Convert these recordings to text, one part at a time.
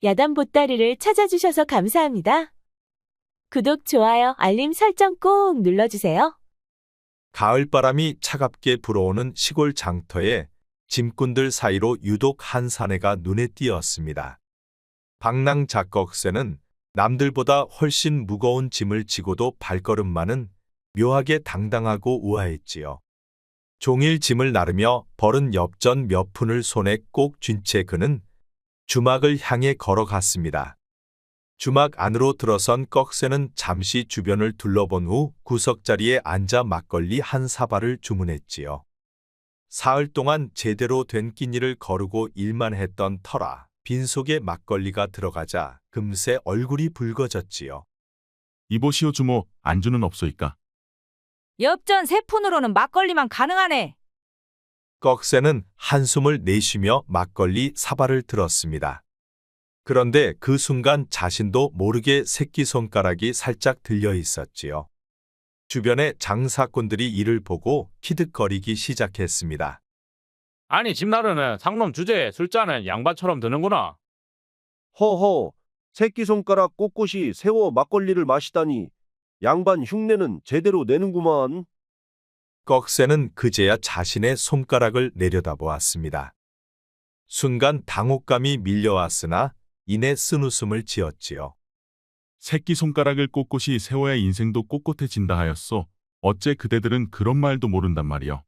야단 보따리를 찾아주셔서 감사합니다. 구독, 좋아요, 알림 설정 꼭 눌러주세요. 가을바람이 차갑게 불어오는 시골 장터에 짐꾼들 사이로 유독 한 사내가 눈에 띄었습니다. 방랑 작꺽새는 남들보다 훨씬 무거운 짐을 지고도 발걸음만은 묘하게 당당하고 우아했지요. 종일 짐을 나르며 벌은 엽전 몇 푼을 손에 꼭 쥔 채 그는 주막을 향해 걸어갔습니다. 주막 안으로 들어선 꺽새는 잠시 주변을 둘러본 후 구석자리에 앉아 막걸리 한 사발을 주문했지요. 사흘 동안 제대로 된 끼니를 거르고 일만 했던 터라 빈속에 막걸리가 들어가자 금세 얼굴이 붉어졌지요. 이보시오 주모, 안주는 없소이까? 엽전 3푼으로는 막걸리만 가능하네. 꺽새는 한숨을 내쉬며 막걸리 사발을 들었습니다. 그런데 그 순간 자신도 모르게 새끼손가락이 살짝 들려 있었지요. 주변의 장사꾼들이 이를 보고 키득거리기 시작했습니다. 아니 집 나르는 상놈 주제에 술잔은 양반처럼 드는구나. 허허, 새끼손가락 꼿꼿이 세워 막걸리를 마시다니 양반 흉내는 제대로 내는구만. 꺽새는 그제야 자신의 손가락을 내려다보았습니다. 순간 당혹감이 밀려왔으나 이내 쓴웃음을 지었지요. 새끼 손가락을 꼿꼿이 세워야 인생도 꼿꼿해진다 하였소. 어째 그대들은 그런 말도 모른단 말이여.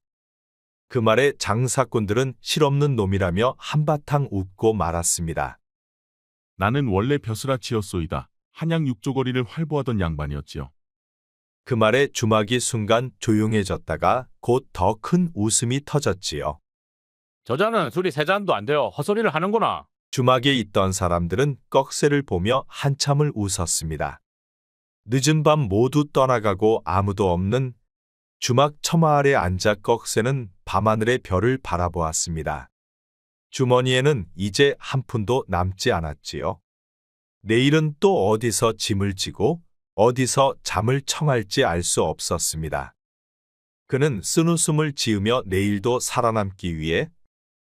그 말에 장사꾼들은 실없는 놈이라며 한바탕 웃고 말았습니다. 나는 원래 벼슬아치였소이다. 한양 육조거리를 활보하던 양반이었지요. 그 말에 주막이 순간 조용해졌다가 곧 더 큰 웃음이 터졌지요. 저자는 술이 3잔도 안 되어 헛소리를 하는구나. 주막에 있던 사람들은 꺽새를 보며 한참을 웃었습니다. 늦은 밤 모두 떠나가고 아무도 없는 주막 처마 아래 앉아 꺽새는 밤하늘의 별을 바라보았습니다. 주머니에는 이제 한 푼도 남지 않았지요. 내일은 또 어디서 짐을 지고 어디서 잠을 청할지 알 수 없었습니다. 그는 쓴웃음을 지으며 내일도 살아남기 위해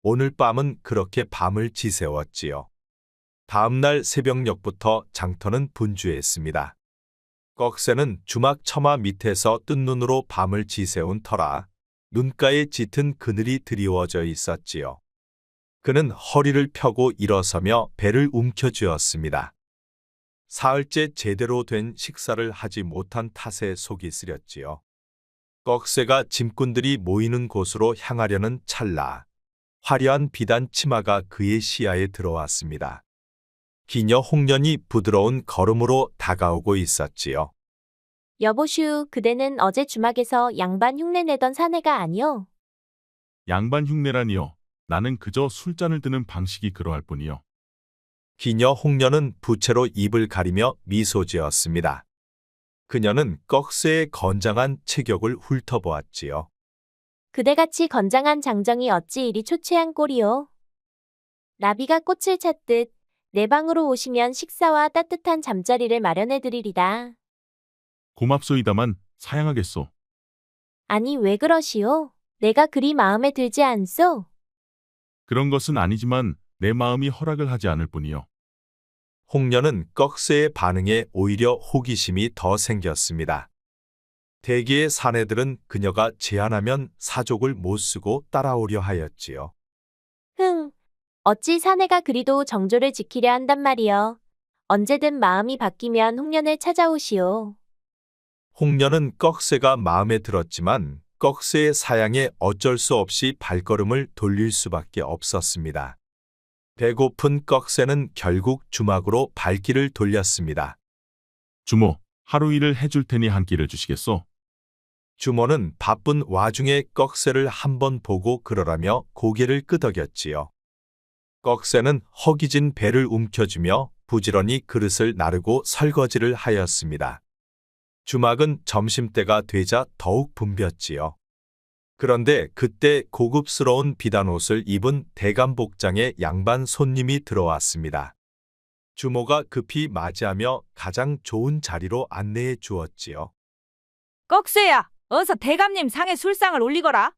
오늘 밤은 그렇게 밤을 지새웠지요. 다음 날 새벽녘부터 장터는 분주했습니다. 꺽새는 주막 처마 밑에서 뜬 눈으로 밤을 지새운 터라 눈가에 짙은 그늘이 드리워져 있었지요. 그는 허리를 펴고 일어서며 배를 움켜쥐었습니다. 사흘째 제대로 된 식사를 하지 못한 탓에 속이 쓰렸지요. 꺽새가 짐꾼들이 모이는 곳으로 향하려는 찰나 화려한 비단 치마가 그의 시야에 들어왔습니다. 기녀 홍련이 부드러운 걸음으로 다가오고 있었지요. 여보슈, 그대는 어제 주막에서 양반 흉내내던 사내가 아니오? 양반 흉내라니요. 나는 그저 술잔을 드는 방식이 그러할 뿐이요. 기녀 홍련은 부채로 입을 가리며 미소 지었습니다. 그녀는 꺽새의 건장한 체격을 훑어보았지요. 그대같이 건장한 장정이 어찌 이리 초췌한 꼴이오? 나비가 꽃을 찾듯 내 방으로 오시면 식사와 따뜻한 잠자리를 마련해드리리다. 고맙소이다만 사양하겠소. 아니, 왜 그러시오? 내가 그리 마음에 들지 않소? 그런 것은 아니지만 내 마음이 허락을 하지 않을 뿐이요. 홍련은 꺽새의 반응에 오히려 호기심이 더 생겼습니다. 대개의 사내들은 그녀가 제안하면 사족을 못 쓰고 따라오려 하였지요. 어찌 사내가 그리도 정조를 지키려 한단 말이여. 언제든 마음이 바뀌면 홍련을 찾아오시오. 홍련은 꺽새가 마음에 들었지만 꺽새의 사양에 어쩔 수 없이 발걸음을 돌릴 수밖에 없었습니다. 배고픈 꺽새는 결국 주막으로 발길을 돌렸습니다. 주모, 하루 일을 해줄 테니 한 끼를 주시겠소? 주모는 바쁜 와중에 꺽새를 한번 보고 그러라며 고개를 끄덕였지요. 꺽새는 허기진 배를 움켜쥐며 부지런히 그릇을 나르고 설거지를 하였습니다. 주막은 점심때가 되자 더욱 붐볐지요. 그런데 그때 고급스러운 비단옷을 입은 대감복장의 양반 손님이 들어왔습니다. 주모가 급히 맞이하며 가장 좋은 자리로 안내해 주었지요. 꺽쇠야, 어서 대감님 상에 술상을 올리거라.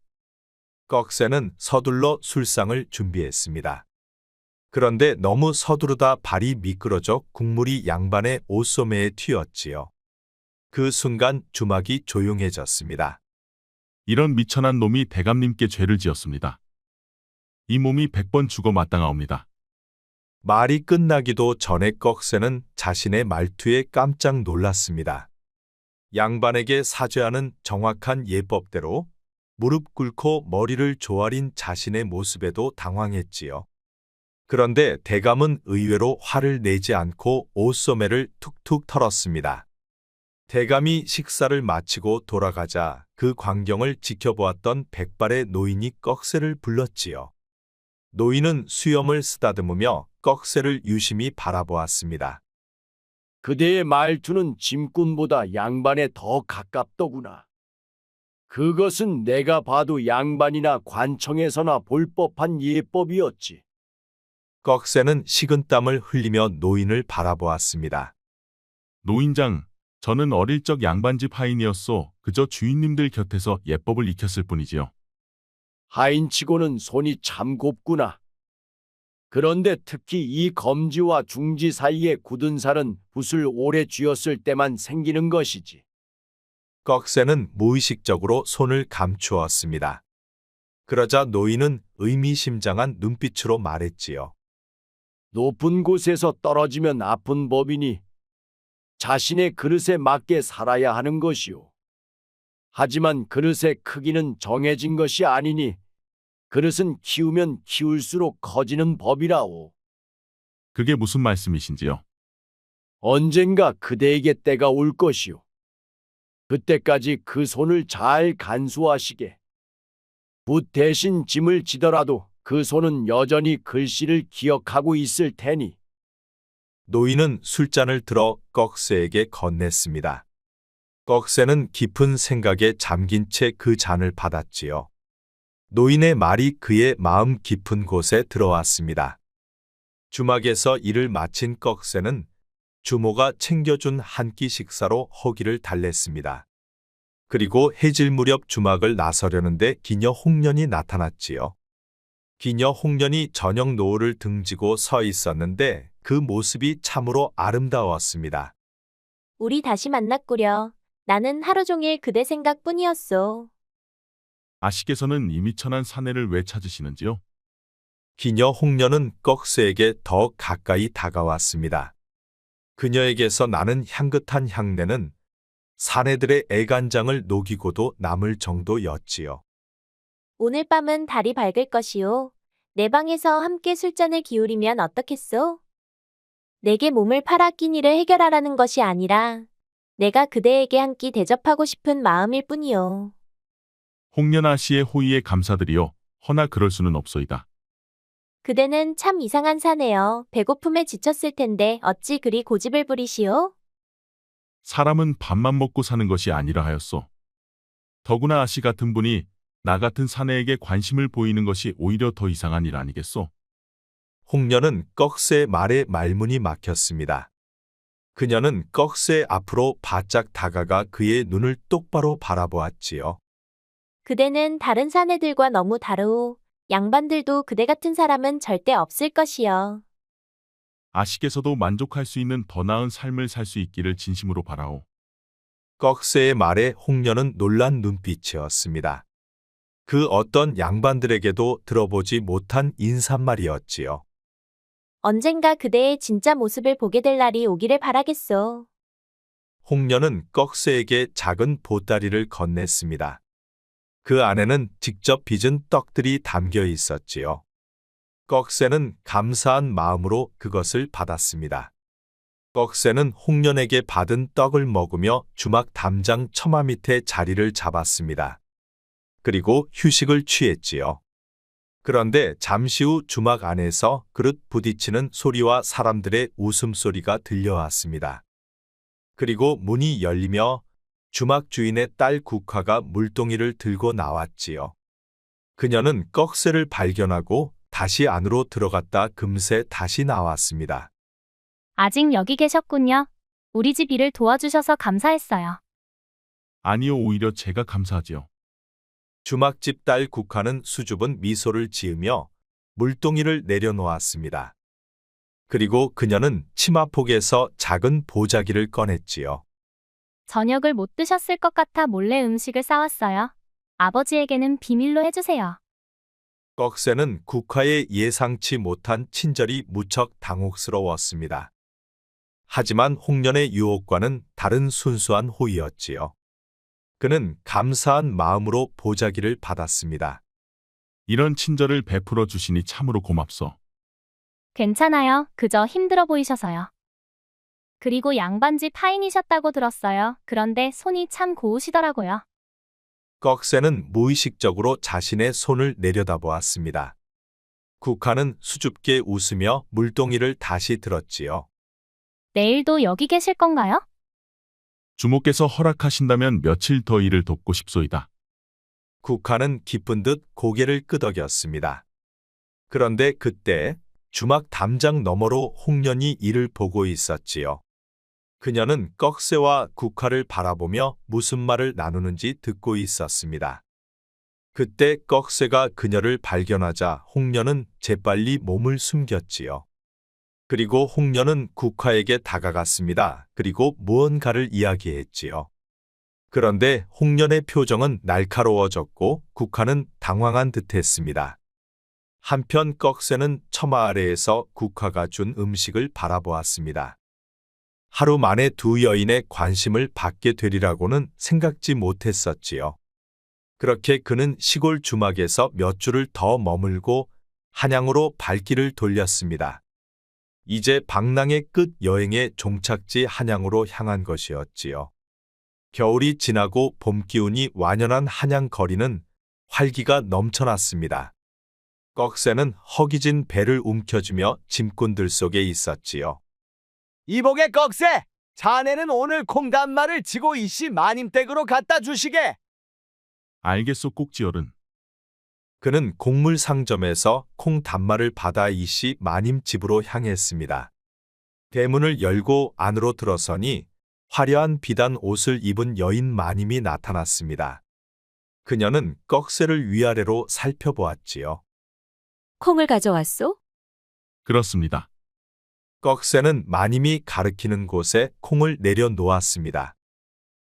꺽새는 서둘러 술상을 준비했습니다. 그런데 너무 서두르다 발이 미끄러져 국물이 양반의 옷소매에 튀었지요. 그 순간 주막이 조용해졌습니다. 이런 미천한 놈이 대감님께 죄를 지었습니다. 이 몸이 100번 죽어 마땅하옵니다. 말이 끝나기도 전에 꺽쇠는 자신의 말투에 깜짝 놀랐습니다. 양반에게 사죄하는 정확한 예법대로 무릎 꿇고 머리를 조아린 자신의 모습에도 당황했지요. 그런데 대감은 의외로 화를 내지 않고 옷소매를 툭툭 털었습니다. 대감이 식사를 마치고 돌아가자 그 광경을 지켜보았던 백발의 노인이 꺽쇠를 불렀지요. 노인은 수염을 쓰다듬으며 꺽쇠를 유심히 바라보았습니다. 그대의 말투는 짐꾼보다 양반에 더 가깝더구나. 그것은 내가 봐도 양반이나 관청에서나 볼 법한 예법이었지. 꺽쇠는 식은땀을 흘리며 노인을 바라보았습니다. 노인장, 저는 어릴 적 양반집 하인이었소. 그저 주인님들 곁에서 예법을 익혔을 뿐이지요. 하인치고는 손이 참 곱구나. 그런데 특히 이 검지와 중지 사이에 굳은 살은 붓을 오래 쥐었을 때만 생기는 것이지. 꺽쇠는 무의식적으로 손을 감추었습니다. 그러자 노인은 의미심장한 눈빛으로 말했지요. 높은 곳에서 떨어지면 아픈 법이니 자신의 그릇에 맞게 살아야 하는 것이오. 하지만 그릇의 크기는 정해진 것이 아니니 그릇은 키우면 키울수록 커지는 법이라오. 그게 무슨 말씀이신지요? 언젠가 그대에게 때가 올 것이오. 그때까지 그 손을 잘 간수하시게. 붓 대신 짐을 지더라도 그 손은 여전히 글씨를 기억하고 있을 테니. 노인은 술잔을 들어 꺽쇠에게 건넸습니다. 꺽쇠는 깊은 생각에 잠긴 채 그 잔을 받았지요. 노인의 말이 그의 마음 깊은 곳에 들어왔습니다. 주막에서 일을 마친 꺽쇠는 주모가 챙겨준 한 끼 식사로 허기를 달랬습니다. 그리고 해질 무렵 주막을 나서려는데 기녀 홍련이 나타났지요. 기녀 홍련이 저녁 노을을 등지고 서 있었는데 그 모습이 참으로 아름다웠습니다. 우리 다시 만났구려. 나는 하루 종일 그대 생각뿐이었소. 아씨께서는 이 미천한 사내를 왜 찾으시는지요? 기녀 홍련은 꺽쇠에게 더 가까이 다가왔습니다. 그녀에게서 나는 향긋한 향내는 사내들의 애간장을 녹이고도 남을 정도였지요. 오늘 밤은 달이 밝을 것이오. 내 방에서 함께 술잔을 기울이면 어떻겠소? 내게 몸을 팔아 끼니를 해결하라는 것이 아니라 내가 그대에게 한 끼 대접하고 싶은 마음일 뿐이오. 홍련아 씨의 호의에 감사드리오. 허나 그럴 수는 없소이다. 그대는 참 이상한 사내여. 배고픔에 지쳤을 텐데 어찌 그리 고집을 부리시오? 사람은 밥만 먹고 사는 것이 아니라 하였소. 더구나 아씨 같은 분이 나 같은 사내에게 관심을 보이는 것이 오히려 더 이상한 일 아니겠소? 홍련은 꺽쇠의 말에 말문이 막혔습니다. 그녀는 꺽쇠 앞으로 바짝 다가가 그의 눈을 똑바로 바라보았지요. 그대는 다른 사내들과 너무 다르오. 양반들도 그대 같은 사람은 절대 없을 것이여. 아씨께서도 만족할 수 있는 더 나은 삶을 살 수 있기를 진심으로 바라오. 꺽쇠의 말에 홍련은 놀란 눈빛이었습니다. 그 어떤 양반들에게도 들어보지 못한 인사말이었지요. 언젠가 그대의 진짜 모습을 보게 될 날이 오기를 바라겠소. 홍련은 꺽쇠에게 작은 보따리를 건넸습니다. 그 안에는 직접 빚은 떡들이 담겨 있었지요. 꺽쇠는 감사한 마음으로 그것을 받았습니다. 꺽쇠는 홍련에게 받은 떡을 먹으며 주막 담장 처마 밑에 자리를 잡았습니다. 그리고 휴식을 취했지요. 그런데 잠시 후 주막 안에서 그릇 부딪히는 소리와 사람들의 웃음소리가 들려왔습니다. 그리고 문이 열리며 주막 주인의 딸 국화가 물동이를 들고 나왔지요. 그녀는 꺽쇠를 발견하고 다시 안으로 들어갔다 금세 다시 나왔습니다. 아직 여기 계셨군요. 우리 집 일을 도와주셔서 감사했어요. 아니요, 오히려 제가 감사하지요. 주막집 딸 국화는 수줍은 미소를 지으며 물동이를 내려놓았습니다. 그리고 그녀는 치마폭에서 작은 보자기를 꺼냈지요. 저녁을 못 드셨을 것 같아 몰래 음식을 싸왔어요. 아버지에게는 비밀로 해주세요. 꺽쇠는 국화의 예상치 못한 친절이 무척 당혹스러웠습니다. 하지만 홍련의 유혹과는 다른 순수한 호의였지요. 그는 감사한 마음으로 보자기를 받았습니다. 이런 친절을 베풀어 주시니 참으로 고맙소. 괜찮아요. 그저 힘들어 보이셔서요. 그리고 양반집 하인이셨다고 들었어요. 그런데 손이 참 고우시더라고요. 꺽쇠는 무의식적으로 자신의 손을 내려다보았습니다. 국화는 수줍게 웃으며 물동이를 다시 들었지요. 내일도 여기 계실 건가요? 주모께서 허락하신다면 며칠 더 일을 돕고 싶소이다. 국화는 기쁜 듯 고개를 끄덕였습니다. 그런데 그때 주막 담장 너머로 홍련이 이를 보고 있었지요. 그녀는 꺽쇠와 국화를 바라보며 무슨 말을 나누는지 듣고 있었습니다. 그때 꺽쇠가 그녀를 발견하자 홍련은 재빨리 몸을 숨겼지요. 그리고 홍련은 국화에게 다가갔습니다. 그리고 무언가를 이야기했지요. 그런데 홍련의 표정은 날카로워졌고 국화는 당황한 듯했습니다. 한편 꺽쇠는 처마 아래에서 국화가 준 음식을 바라보았습니다. 하루 만에 두 여인의 관심을 받게 되리라고는 생각지 못했었지요. 그렇게 그는 시골 주막에서 몇 주를 더 머물고 한양으로 발길을 돌렸습니다. 이제 방랑의 끝 여행의 종착지 한양으로 향한 것이었지요. 겨울이 지나고 봄 기운이 완연한 한양 거리는 활기가 넘쳐났습니다. 꺽쇠는 허기진 배를 움켜쥐며 짐꾼들 속에 있었지요. 이복의 꺽쇠, 자네는 오늘 콩단말을 지고 이씨 마님 댁으로 갖다 주시게. 알겠소 꼭지어른. 그는 곡물 상점에서 콩 단말을 받아 이씨 마님 집으로 향했습니다. 대문을 열고 안으로 들어서니 화려한 비단 옷을 입은 여인 마님이 나타났습니다. 그녀는 꺽쇠를 위아래로 살펴보았지요. 콩을 가져왔소? 그렇습니다. 꺽쇠는 마님이 가리키는 곳에 콩을 내려놓았습니다.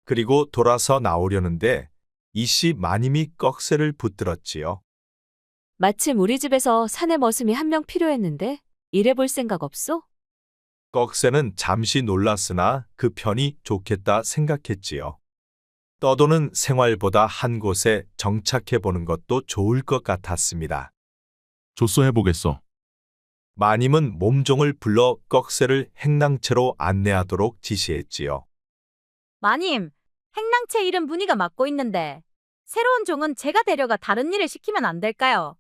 그리고 돌아서 나오려는데 이씨 마님이 꺽쇠를 붙들었지요. 마침 우리 집에서 사내 머슴이 한 명 필요했는데 일해볼 생각 없소? 꺽쇠는 잠시 놀랐으나 그 편이 좋겠다 생각했지요. 떠도는 생활보다 한 곳에 정착해보는 것도 좋을 것 같았습니다. 조소 해보겠소. 마님은 몸종을 불러 꺽쇠를 행랑채로 안내하도록 지시했지요. 마님, 행랑채 일은 문의가 맡고 있는데 새로운 종은 제가 데려가 다른 일을 시키면 안 될까요?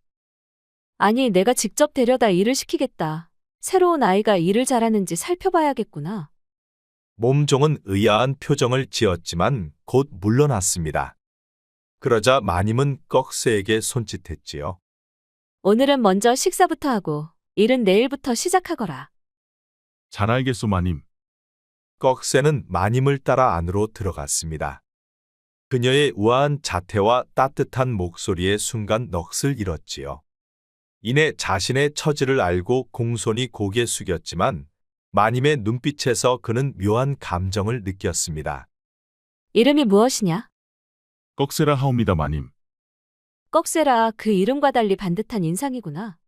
아니, 내가 직접 데려다 일을 시키겠다. 새로운 아이가 일을 잘하는지 살펴봐야겠구나. 몸종은 의아한 표정을 지었지만 곧 물러났습니다. 그러자 마님은 꺽쇠에게 손짓했지요. 오늘은 먼저 식사부터 하고 일은 내일부터 시작하거라. 잘 알겠소 마님. 꺽쇠는 마님을 따라 안으로 들어갔습니다. 그녀의 우아한 자태와 따뜻한 목소리에 순간 넋을 잃었지요. 이내 자신의 처지를 알고 공손히 고개 숙였지만 마님의 눈빛에서 그는 묘한 감정을 느꼈습니다. 이름이 무엇이냐? 꺽쇠라 하옵니다 마님. 꺽쇠라 그 이름과 달리 반듯한 인상이구나.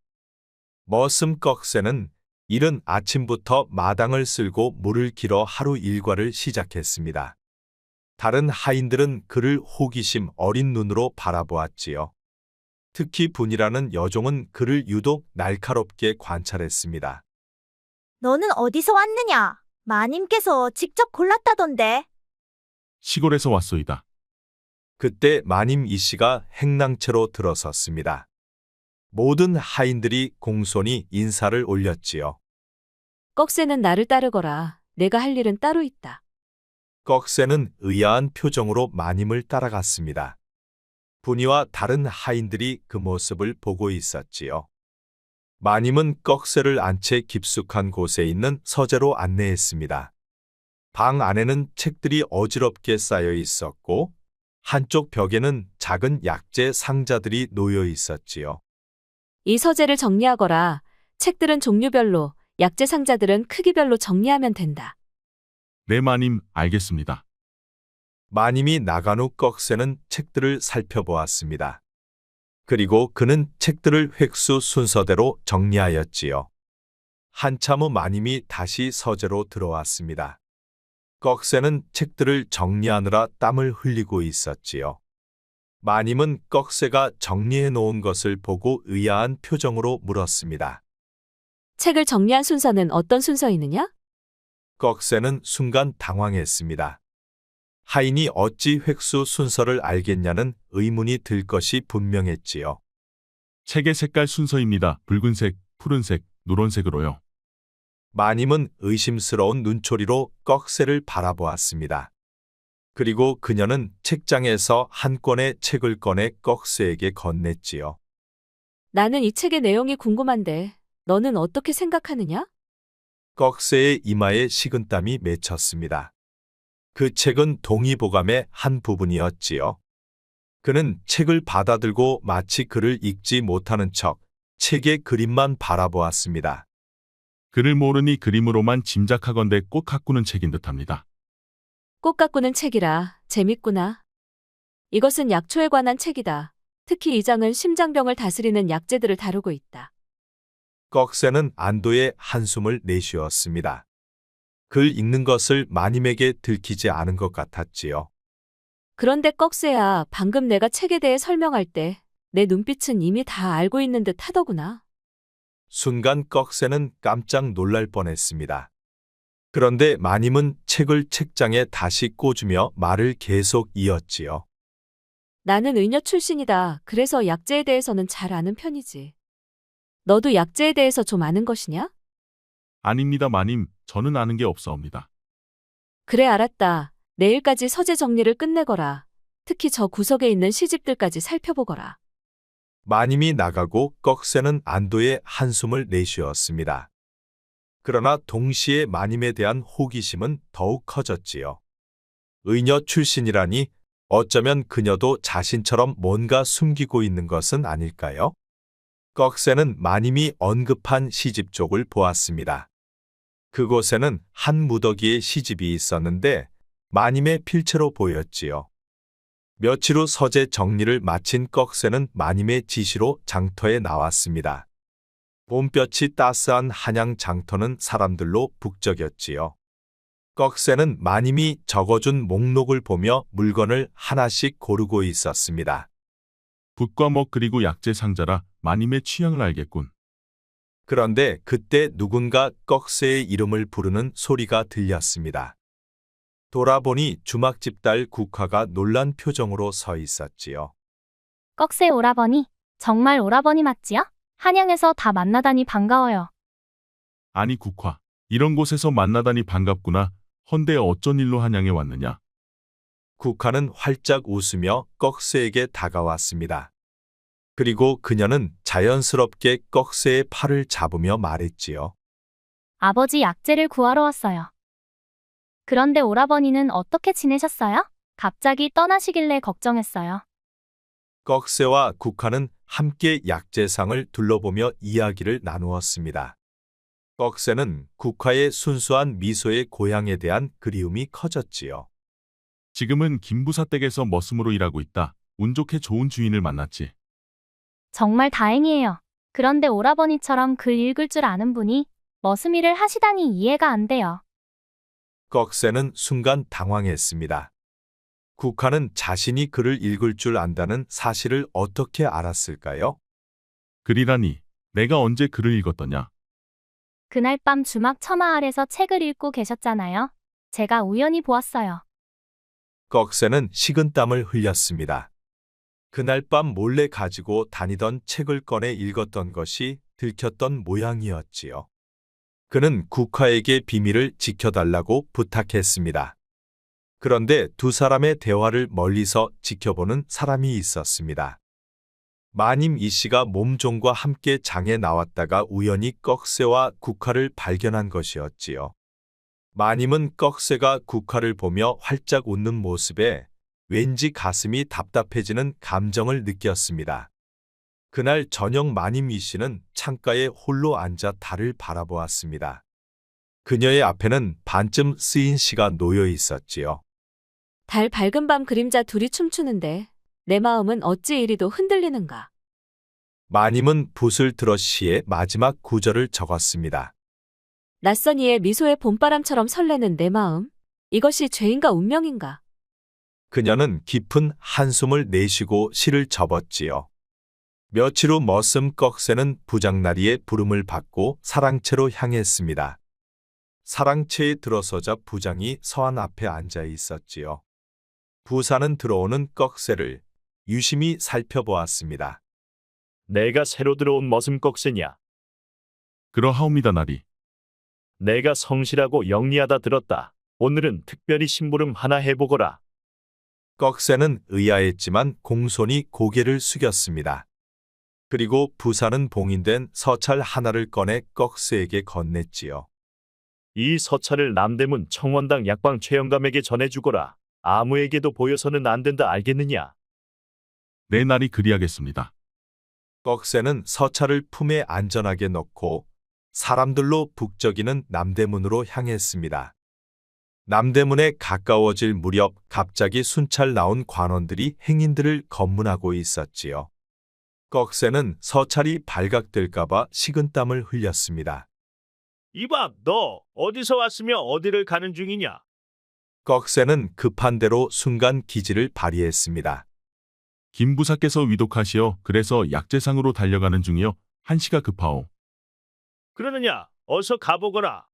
머슴 꺽쇠는 이른 아침부터 마당을 쓸고 물을 길어 하루 일과를 시작했습니다. 다른 하인들은 그를 호기심 어린 눈으로 바라보았지요. 특히 분이라는 여종은 그를 유독 날카롭게 관찰했습니다. 너는 어디서 왔느냐? 마님께서 직접 골랐다던데. 시골에서 왔소이다. 그때 마님 이씨가 행랑채로 들어섰습니다. 모든 하인들이 공손히 인사를 올렸지요. 꺽쇠는 나를 따르거라. 내가 할 일은 따로 있다. 꺽쇠는 의아한 표정으로 마님을 따라갔습니다. 분이와 다른 하인들이 그 모습을 보고 있었지요. 마님은 꺽쇠를 안 채 깊숙한 곳에 있는 서재로 안내했습니다. 방 안에는 책들이 어지럽게 쌓여 있었고 한쪽 벽에는 작은 약재 상자들이 놓여 있었지요. 이 서재를 정리하거라. 책들은 종류별로 약재 상자들은 크기별로 정리하면 된다. 네, 마님, 알겠습니다. 마님이 나간 후 꺽쇠는 책들을 살펴보았습니다. 그리고 그는 책들을 획수 순서대로 정리하였지요. 한참 후 마님이 다시 서재로 들어왔습니다. 꺽쇠는 책들을 정리하느라 땀을 흘리고 있었지요. 마님은 꺽쇠가 정리해 놓은 것을 보고 의아한 표정으로 물었습니다. 책을 정리한 순서는 어떤 순서이느냐? 꺽쇠는 순간 당황했습니다. 하인이 어찌 획수 순서를 알겠냐는 의문이 들 것이 분명했지요. 책의 색깔 순서입니다. 붉은색, 푸른색, 노란색으로요. 마님은 의심스러운 눈초리로 꺽쇠를 바라보았습니다. 그리고 그녀는 책장에서 한 권의 책을 꺼내 꺽쇠에게 건넸지요. 나는 이 책의 내용이 궁금한데 너는 어떻게 생각하느냐? 꺽쇠의 이마에 식은땀이 맺혔습니다. 그 책은 동의보감의 한 부분이었지요. 그는 책을 받아들고 마치 글을 읽지 못하는 척 책의 그림만 바라보았습니다. 글을 모르니 그림으로만 짐작하건대 꽃 가꾸는 책인 듯합니다. 꽃 가꾸는 책이라 재밌구나. 이것은 약초에 관한 책이다. 특히 이 장은 심장병을 다스리는 약재들을 다루고 있다. 꺽쇠는 안도의 한숨을 내쉬었습니다. 글 읽는 것을 마님에게 들키지 않은 것 같았지요. 그런데 꺽쇠야, 방금 내가 책에 대해 설명할 때 내 눈빛은 이미 다 알고 있는 듯 하더구나. 순간 꺽쇠는 깜짝 놀랄 뻔했습니다. 그런데 마님은 책을 책장에 다시 꽂으며 말을 계속 이었지요. 나는 의녀 출신이다. 그래서 약재에 대해서는 잘 아는 편이지. 너도 약재에 대해서 좀 아는 것이냐? 아닙니다, 마님. 저는 아는 게 없사옵니다. 그래, 알았다. 내일까지 서재 정리를 끝내거라. 특히 저 구석에 있는 시집들까지 살펴보거라. 마님이 나가고 꺽쇠는 안도의 한숨을 내쉬었습니다. 그러나 동시에 마님에 대한 호기심은 더욱 커졌지요. 의녀 출신이라니 어쩌면 그녀도 자신처럼 뭔가 숨기고 있는 것은 아닐까요? 꺽쇠는 마님이 언급한 시집 쪽을 보았습니다. 그곳에는 한 무더기의 시집이 있었는데 마님의 필체로 보였지요. 며칠 후 서재 정리를 마친 꺽쇠는 마님의 지시로 장터에 나왔습니다. 봄볕이 따스한 한양 장터는 사람들로 북적였지요. 꺽쇠는 마님이 적어준 목록을 보며 물건을 하나씩 고르고 있었습니다. 붓과 먹 그리고 약재 상자라 마님의 취향을 알겠군. 그런데 그때 누군가 꺽쇠의 이름을 부르는 소리가 들렸습니다. 돌아보니 주막집 딸 국화가 놀란 표정으로 서 있었지요. 꺽쇠 오라버니, 정말 오라버니 맞지요? 한양에서 다 만나다니 반가워요. 아니 국화, 이런 곳에서 만나다니 반갑구나. 헌데 어쩐 일로 한양에 왔느냐? 국화는 활짝 웃으며 꺽쇠에게 다가왔습니다. 그리고 그녀는 자연스럽게 꺽쇠의 팔을 잡으며 말했지요. 아버지 약재를 구하러 왔어요. 그런데 오라버니는 어떻게 지내셨어요? 갑자기 떠나시길래 걱정했어요. 꺽쇠와 국화는 함께 약재상을 둘러보며 이야기를 나누었습니다. 꺽쇠는 국화의 순수한 미소의 고향에 대한 그리움이 커졌지요. 지금은 김부사 댁에서 머슴으로 일하고 있다. 운 좋게 좋은 주인을 만났지. 정말 다행이에요. 그런데 오라버니처럼 글 읽을 줄 아는 분이 머슴 일을 하시다니 이해가 안 돼요. 꺽쇠는 순간 당황했습니다. 국화는 자신이 글을 읽을 줄 안다는 사실을 어떻게 알았을까요? 글이라니, 내가 언제 글을 읽었더냐? 그날 밤 주막 처마 아래서 책을 읽고 계셨잖아요. 제가 우연히 보았어요. 꺽쇠는 식은땀을 흘렸습니다. 그날 밤 몰래 가지고 다니던 책을 꺼내 읽었던 것이 들켰던 모양이었지요. 그는 국화에게 비밀을 지켜달라고 부탁했습니다. 그런데 두 사람의 대화를 멀리서 지켜보는 사람이 있었습니다. 마님 이씨가 몸종과 함께 장에 나왔다가 우연히 꺽쇠와 국화를 발견한 것이었지요. 마님은 꺽쇠가 국화를 보며 활짝 웃는 모습에 왠지 가슴이 답답해지는 감정을 느꼈습니다. 그날 저녁 마님 이 씨는 창가에 홀로 앉아 달을 바라보았습니다. 그녀의 앞에는 반쯤 쓰인 시가 놓여 있었지요. 달 밝은 밤 그림자 둘이 춤추는데 내 마음은 어찌 이리도 흔들리는가. 마님은 붓을 들어 시의 마지막 구절을 적었습니다. 낯선 이의 미소의 봄바람처럼 설레는 내 마음. 이것이 죄인가 운명인가. 그녀는 깊은 한숨을 내쉬고 시를 접었지요. 며칠 후 머슴 꺽쇠는 부장나리의 부름을 받고 사랑채로 향했습니다. 사랑채에 들어서자 부장이 서한 앞에 앉아 있었지요. 부사는 들어오는 꺽쇠를 유심히 살펴보았습니다. 내가 새로 들어온 머슴 꺽쇠냐? 그러하옵니다, 나리. 내가 성실하고 영리하다 들었다. 오늘은 특별히 심부름 하나 해보거라. 꺽쇠는 의아했지만 공손히 고개를 숙였습니다. 그리고 부사는 봉인된 서찰 하나를 꺼내 꺽쇠에게 건넸지요. 이 서찰을 남대문 청원당 약방 최영감에게 전해주거라. 아무에게도 보여서는 안 된다 알겠느냐? 내 날이 그리하겠습니다. 꺽쇠는 서찰을 품에 안전하게 넣고 사람들로 북적이는 남대문으로 향했습니다. 남대문에 가까워질 무렵 갑자기 순찰 나온 관원들이 행인들을 검문하고 있었지요. 꺽쇠는 서찰이 발각될까봐 식은땀을 흘렸습니다. 이봐, 너 어디서 왔으며 어디를 가는 중이냐? 꺽쇠는 급한 대로 순간 기지를 발휘했습니다. 김 부사께서 위독하시어 그래서 약재상으로 달려가는 중이여 한시가 급하오. 그러느냐? 어서 가보거라.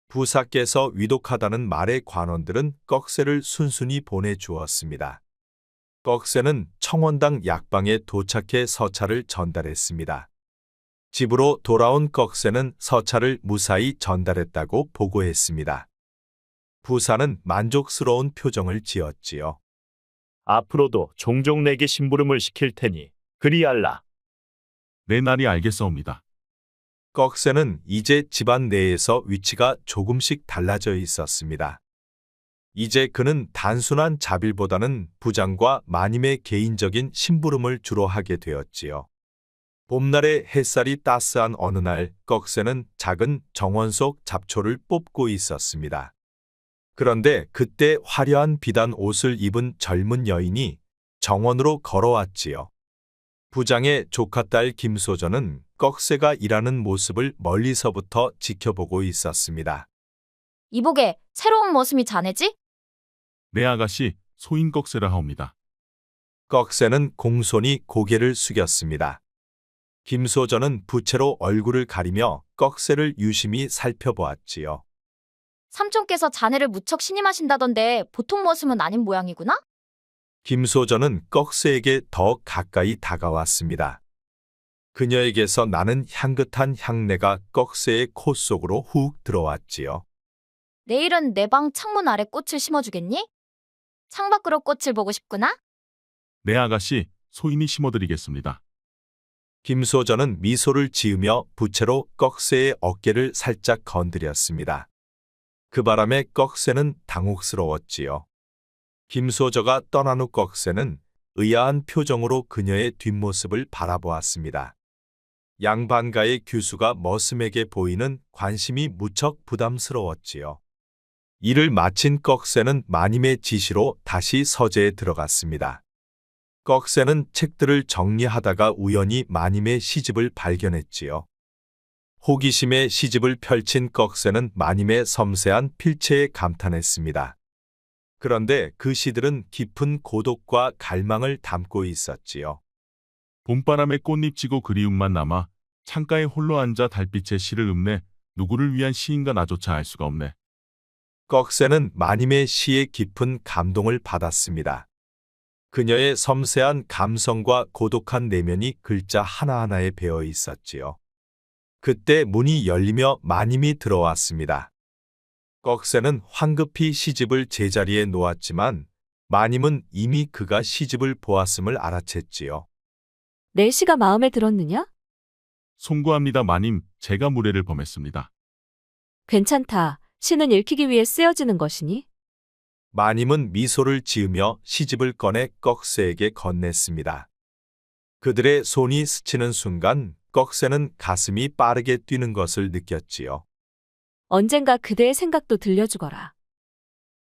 부사께서 위독하다는 말에 관원들은 꺽쇠를 순순히 보내주었습니다. 꺽쇠는 청원당 약방에 도착해 서찰을 전달했습니다. 집으로 돌아온 꺽쇠는 서찰을 무사히 전달했다고 보고했습니다. 부사는 만족스러운 표정을 지었지요. 앞으로도 종종 내게 심부름을 시킬 테니 그리할라. 내 날이 알겠사옵니다. 꺽쇠는 이제 집안 내에서 위치가 조금씩 달라져 있었습니다. 이제 그는 단순한 자빌보다는 부장과 마님의 개인적인 심부름을 주로 하게 되었지요. 봄날의 햇살이 따스한 어느 날 꺽쇠는 작은 정원 속 잡초를 뽑고 있었습니다. 그런데 그때 화려한 비단 옷을 입은 젊은 여인이 정원으로 걸어왔지요. 부장의 조카딸 김소전은 꺽쇠가 일하는 모습을 멀리서부터 지켜보고 있었습니다. 이보게, 새로운 머슴이 자네지? 내 아가씨 소인 꺽쇠라 하옵니다. 꺽쇠는 공손히 고개를 숙였습니다. 김소전은 부채로 얼굴을 가리며 꺽쇠를 유심히 살펴보았지요. 삼촌께서 자네를 무척 신임하신다던데 보통 머슴은 아닌 모양이구나? 김소전은 꺽쇠에게 더 가까이 다가왔습니다. 그녀에게서 나는 향긋한 향내가 꺽쇠의 코 속으로 훅 들어왔지요. 내일은 내 방 창문 아래 꽃을 심어주겠니? 창밖으로 꽃을 보고 싶구나? 내 아가씨 소인이 심어드리겠습니다. 김소전은 미소를 지으며 부채로 꺽쇠의 어깨를 살짝 건드렸습니다. 그 바람에 꺽쇠는 당혹스러웠지요. 김소저가 떠난 후 꺽쇠는 의아한 표정으로 그녀의 뒷모습을 바라보았습니다. 양반가의 규수가 머슴에게 보이는 관심이 무척 부담스러웠지요. 일을 마친 꺽쇠는 마님의 지시로 다시 서재에 들어갔습니다. 꺽쇠는 책들을 정리하다가 우연히 마님의 시집을 발견했지요. 호기심에 시집을 펼친 꺽쇠는 마님의 섬세한 필체에 감탄했습니다. 그런데 그 시들은 깊은 고독과 갈망을 담고 있었지요. 봄바람에 꽃잎 지고 그리움만 남아 창가에 홀로 앉아 달빛에 시를 읊네. 누구를 위한 시인가 나조차 알 수가 없네. 꺽쇠는 마님의 시에 깊은 감동을 받았습니다. 그녀의 섬세한 감성과 고독한 내면이 글자 하나하나에 배어 있었지요. 그때 문이 열리며 마님이 들어왔습니다. 꺽쇠는 황급히 시집을 제자리에 놓았지만 마님은 이미 그가 시집을 보았음을 알아챘지요. 내 시가 마음에 들었느냐? 송구합니다, 마님. 제가 무례를 범했습니다. 괜찮다. 시는 읽히기 위해 쓰여지는 것이니? 마님은 미소를 지으며 시집을 꺼내 꺽쇠에게 건넸습니다. 그들의 손이 스치는 순간 꺽쇠는 가슴이 빠르게 뛰는 것을 느꼈지요. 언젠가 그대의 생각도 들려주거라.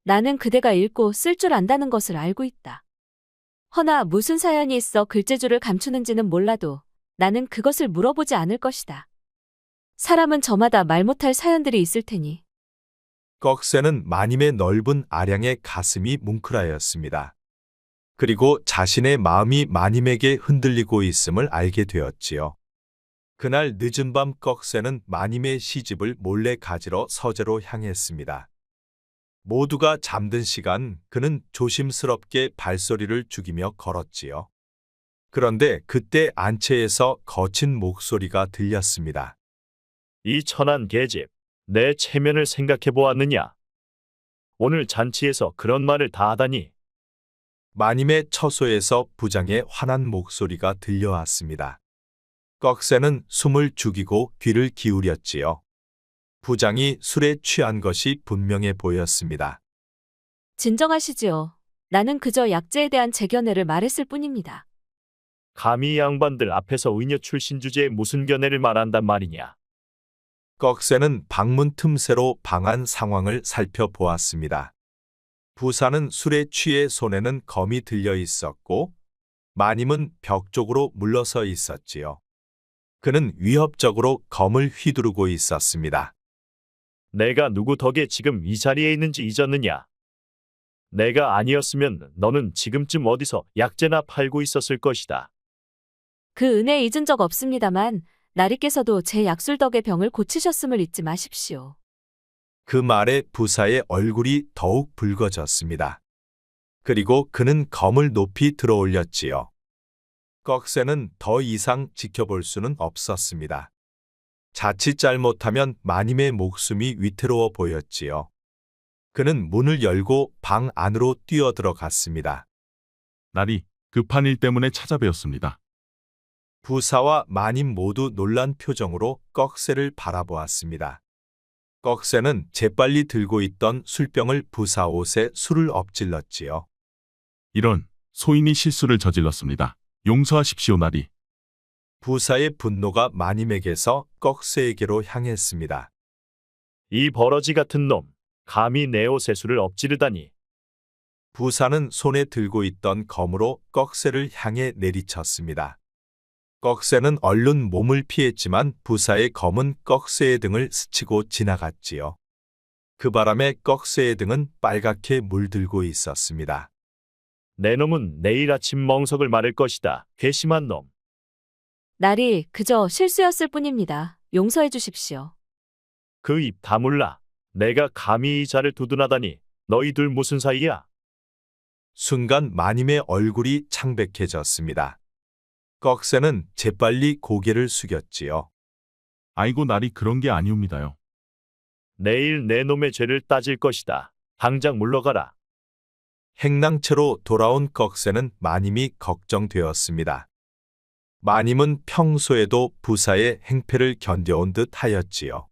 나는 그대가 읽고 쓸 줄 안다는 것을 알고 있다. 허나 무슨 사연이 있어 글재주를 감추는지는 몰라도 나는 그것을 물어보지 않을 것이다. 사람은 저마다 말 못할 사연들이 있을 테니. 꺽쇠는 마님의 넓은 아량의 가슴이 뭉클하였습니다. 그리고 자신의 마음이 마님에게 흔들리고 있음을 알게 되었지요. 그날 늦은 밤 꺽쇠는 마님의 시집을 몰래 가지러 서재로 향했습니다. 모두가 잠든 시간 그는 조심스럽게 발소리를 죽이며 걸었지요. 그런데 그때 안채에서 거친 목소리가 들렸습니다. 이 천한 계집, 내 체면을 생각해 보았느냐? 오늘 잔치에서 그런 말을 다 하다니. 마님의 처소에서 부장의 환한 목소리가 들려왔습니다. 꺽쇠는 숨을 죽이고 귀를 기울였지요. 부장이 술에 취한 것이 분명해 보였습니다. 진정하시지요. 나는 그저 약재에 대한 제 견해를 말했을 뿐입니다. 감히 양반들 앞에서 의녀 출신 주제에 무슨 견해를 말한단 말이냐? 꺽쇠는 방문 틈새로 방 안 상황을 살펴보았습니다. 부사는 술에 취해 손에는 검이 들려 있었고 마님은 벽 쪽으로 물러서 있었지요. 그는 위협적으로 검을 휘두르고 있었습니다. 내가 누구 덕에 지금 이 자리에 있는지 잊었느냐? 내가 아니었으면 너는 지금쯤 어디서 약재나 팔고 있었을 것이다. 그 은혜 잊은 적 없습니다만 나리께서도 제 약술 덕에 병을 고치셨음을 잊지 마십시오. 그 말에 부사의 얼굴이 더욱 붉어졌습니다. 그리고 그는 검을 높이 들어올렸지요. 꺽쇠는 더 이상 지켜볼 수는 없었습니다. 자칫 잘못하면 마님의 목숨이 위태로워 보였지요. 그는 문을 열고 방 안으로 뛰어들어갔습니다. 날이 급한 일 때문에 찾아뵈었습니다. 부사와 마님 모두 놀란 표정으로 꺽쇠를 바라보았습니다. 꺽쇠는 재빨리 들고 있던 술병을 부사 옷에 술을 엎질렀지요. 이런 소인이 실수를 저질렀습니다. 용서하십시오, 날이. 부사의 분노가 마님에게서 꺽쇠에게로 향했습니다. 이 버러지 같은 놈, 감히 내 옷에 술을 엎지르다니. 부사는 손에 들고 있던 검으로 꺽쇠를 향해 내리쳤습니다. 꺽쇠는 얼른 몸을 피했지만 부사의 검은 꺽쇠의 등을 스치고 지나갔지요. 그 바람에 꺽쇠의 등은 빨갛게 물들고 있었습니다. 내 놈은 내일 아침 멍석을 마를 것이다. 괘씸한 놈. 날이 그저 실수였을 뿐입니다. 용서해 주십시오. 그 입 다물라. 내가 감히 이 자를 두둔하다니. 너희들 무슨 사이야? 순간 마님의 얼굴이 창백해졌습니다. 꺽쇠는 재빨리 고개를 숙였지요. 아이고, 날이 그런 게 아니옵니다요. 내일 내 놈의 죄를 따질 것이다. 당장 물러가라. 행랑채로 돌아온 꺽쇠는 마님이 걱정되었습니다. 마님은 평소에도 부사의 행패를 견뎌온 듯 하였지요.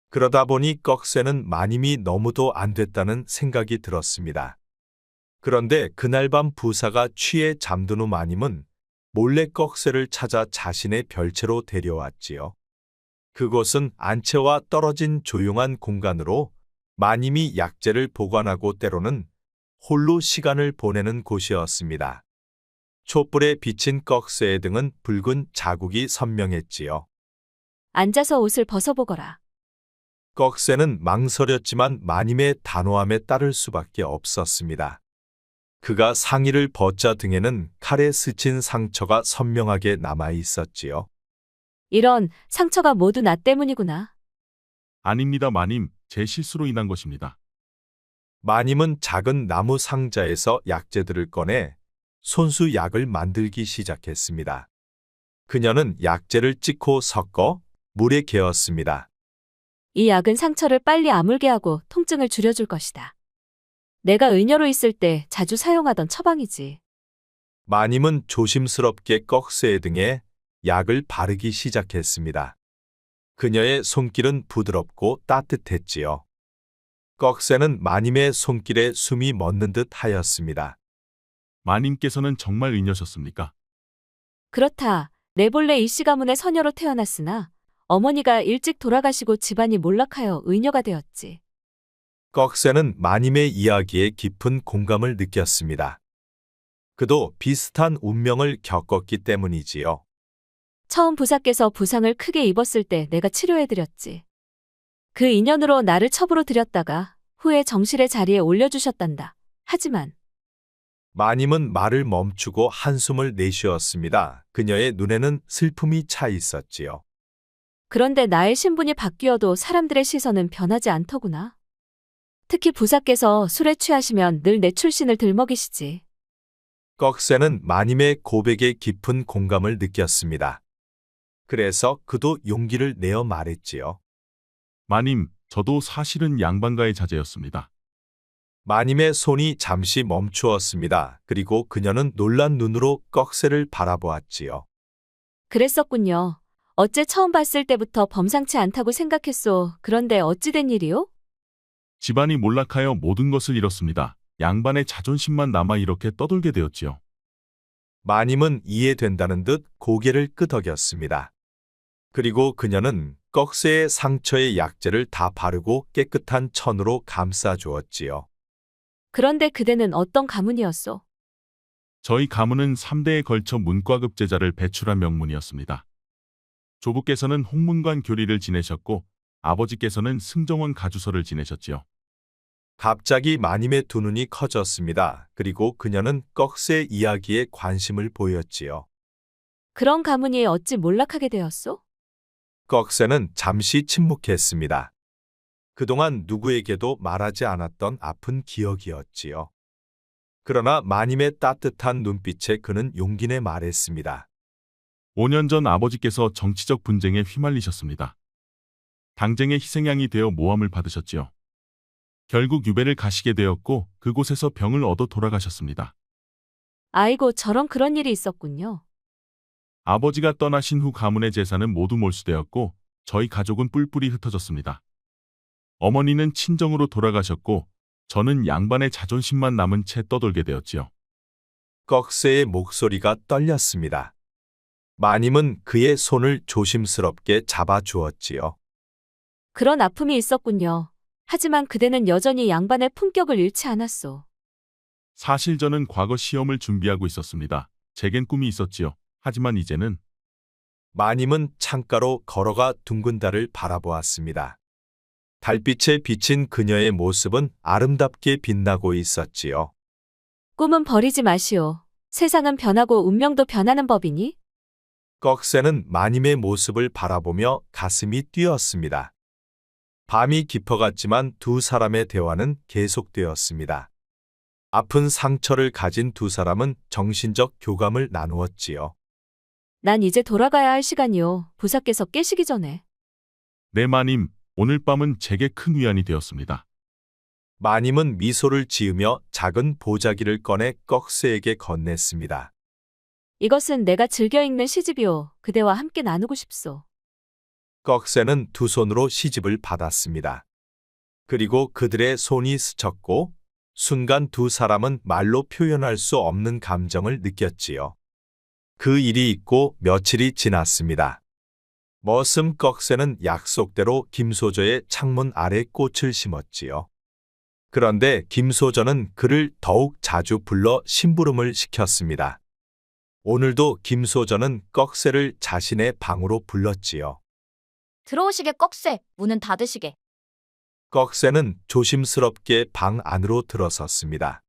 그러다 보니 꺽쇠는 마님이 너무도 안 됐다는 생각이 들었습니다. 그런데 그날 밤 부사가 취해 잠든 후 마님은 몰래 꺽쇠를 찾아 자신의 별채로 데려왔지요. 그곳은 안채와 떨어진 조용한 공간으로 마님이 약재를 보관하고 때로는 홀로 시간을 보내는 곳이었습니다. 촛불에 비친 꺽쇠의 등은 붉은 자국이 선명했지요. 앉아서 옷을 벗어보거라. 꺽쇠는 망설였지만 마님의 단호함에 따를 수밖에 없었습니다. 그가 상의를 벗자 등에는 칼에 스친 상처가 선명하게 남아 있었지요. 이런 상처가 모두 나 때문이구나. 아닙니다, 마님. 제 실수로 인한 것입니다. 마님은 작은 나무 상자에서 약재들을 꺼내 손수 약을 만들기 시작했습니다. 그녀는 약재를 찢고 섞어 물에 개었습니다. 이 약은 상처를 빨리 아물게 하고 통증을 줄여줄 것이다. 내가 의녀로 있을 때 자주 사용하던 처방이지. 마님은 조심스럽게 꺽쇠의 등에 약을 바르기 시작했습니다. 그녀의 손길은 부드럽고 따뜻했지요. 꺽쇠는 마님의 손길에 숨이 멎는 듯 하였습니다. 마님께서는 정말 의녀셨습니까? 그렇다. 내 본래 이씨 가문의 서녀로 태어났으나 어머니가 일찍 돌아가시고 집안이 몰락하여 의녀가 되었지. 꺽쇠는 마님의 이야기에 깊은 공감을 느꼈습니다. 그도 비슷한 운명을 겪었기 때문이지요. 처음 부사께서 부상을 크게 입었을 때 내가 치료해드렸지. 그 인연으로 나를 첩으로 들였다가 후에 정실의 자리에 올려주셨단다. 하지만 마님은 말을 멈추고 한숨을 내쉬었습니다. 그녀의 눈에는 슬픔이 차 있었지요. 그런데 나의 신분이 바뀌어도 사람들의 시선은 변하지 않더구나. 특히 부사께서 술에 취하시면 늘 내 출신을 들먹이시지. 꺽쇠는 마님의 고백에 깊은 공감을 느꼈습니다. 그래서 그도 용기를 내어 말했지요. 마님, 저도 사실은 양반가의 자제였습니다. 마님의 손이 잠시 멈추었습니다. 그리고 그녀는 놀란 눈으로 꺽쇠를 바라보았지요. 그랬었군요. 어째 처음 봤을 때부터 범상치 않다고 생각했소. 그런데 어찌 된 일이요? 집안이 몰락하여 모든 것을 잃었습니다. 양반의 자존심만 남아 이렇게 떠돌게 되었지요. 마님은 이해된다는 듯 고개를 끄덕였습니다. 그리고 그녀는 꺽쇠의 상처에 약재를 다 바르고 깨끗한 천으로 감싸 주었지요. 그런데 그대는 어떤 가문이었소? 저희 가문은 3대에 걸쳐 문과급 제자를 배출한 명문이었습니다. 조부께서는 홍문관 교리를 지내셨고 아버지께서는 승정원 가주서를 지내셨지요. 갑자기 마님의 두 눈이 커졌습니다. 그리고 그녀는 꺽쇠 이야기에 관심을 보였지요. 그런 가문이 어찌 몰락하게 되었소? 꺽쇠는 잠시 침묵했습니다. 그동안 누구에게도 말하지 않았던 아픈 기억이었지요. 그러나 마님의 따뜻한 눈빛에 그는 용기 내 말했습니다. 5년 전 아버지께서 정치적 분쟁에 휘말리셨습니다. 당쟁의 희생양이 되어 모함을 받으셨지요. 결국 유배를 가시게 되었고 그곳에서 병을 얻어 돌아가셨습니다. 아이고, 저런 그런 일이 있었군요. 아버지가 떠나신 후 가문의 재산은 모두 몰수되었고 저희 가족은 뿔뿔이 흩어졌습니다. 어머니는 친정으로 돌아가셨고 저는 양반의 자존심만 남은 채 떠돌게 되었지요. 꺽쇠의 목소리가 떨렸습니다. 마님은 그의 손을 조심스럽게 잡아주었지요. 그런 아픔이 있었군요. 하지만 그대는 여전히 양반의 품격을 잃지 않았소. 사실 저는 과거 시험을 준비하고 있었습니다. 제겐 꿈이 있었지요. 하지만 이제는 마님은 창가로 걸어가 둥근 달을 바라보았습니다. 달빛에 비친 그녀의 모습은 아름답게 빛나고 있었지요. 꿈은 버리지 마시오. 세상은 변하고 운명도 변하는 법이니? 꺽쇠는 마님의 모습을 바라보며 가슴이 뛰었습니다. 밤이 깊어갔지만 두 사람의 대화는 계속되었습니다. 아픈 상처를 가진 두 사람은 정신적 교감을 나누었지요. 난 이제 돌아가야 할 시간이오. 부사께서 깨시기 전에. 네 마님, 오늘 밤은 제게 큰 위안이 되었습니다. 마님은 미소를 지으며 작은 보자기를 꺼내 꺽쇠에게 건넸습니다. 이것은 내가 즐겨 읽는 시집이오. 그대와 함께 나누고 싶소. 꺽쇠는 두 손으로 시집을 받았습니다. 그리고 그들의 손이 스쳤고 순간 두 사람은 말로 표현할 수 없는 감정을 느꼈지요. 그 일이 있고 며칠이 지났습니다. 머슴 꺽쇠는 약속대로 김소저의 창문 아래 꽃을 심었지요. 그런데 김소저는 그를 더욱 자주 불러 심부름을 시켰습니다. 오늘도 김소저는 꺽쇠를 자신의 방으로 불렀지요. 들어오시게 꺽쇠, 문은 닫으시게. 꺽쇠는 조심스럽게 방 안으로 들어섰습니다.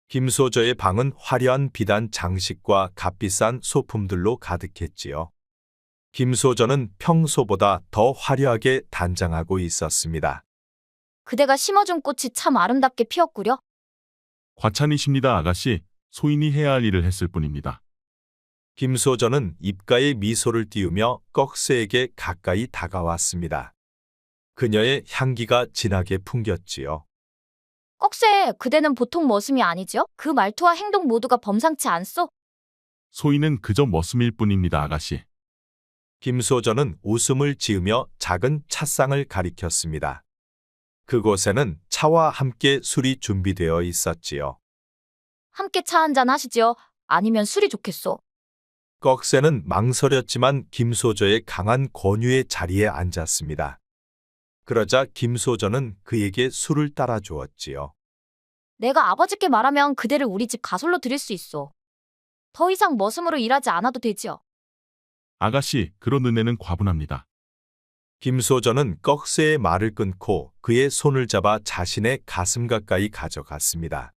김소저의 방은 화려한 비단 장식과 값비싼 소품들로 가득했지요. 김소저는 평소보다 더 화려하게 단장하고 있었습니다. 그대가 심어준 꽃이 참 아름답게 피었구려. 과찬이십니다, 아가씨. 소인이 해야 할 일을 했을 뿐입니다. 김소저는 입가에 미소를 띄우며 꺽쇠에게 가까이 다가왔습니다. 그녀의 향기가 진하게 풍겼지요. 꺽쇠, 그대는 보통 머슴이 아니죠? 그 말투와 행동 모두가 범상치 않소? 소인은 그저 머슴일 뿐입니다, 아가씨. 김소저는 웃음을 지으며 작은 찻상을 가리켰습니다. 그곳에는 차와 함께 술이 준비되어 있었지요. 함께 차 한잔 하시지요. 아니면 술이 좋겠소. 꺽쇠는 망설였지만 김소저의 강한 권유의 자리에 앉았습니다. 그러자 김소저는 그에게 술을 따라 주었지요. 내가 아버지께 말하면 그대를 우리 집 가솔로 드릴 수 있어. 더 이상 머슴으로 일하지 않아도 되지요. 아가씨, 그런 은혜는 과분합니다. 김소저는 꺽쇠의 말을 끊고 그의 손을 잡아 자신의 가슴 가까이 가져갔습니다.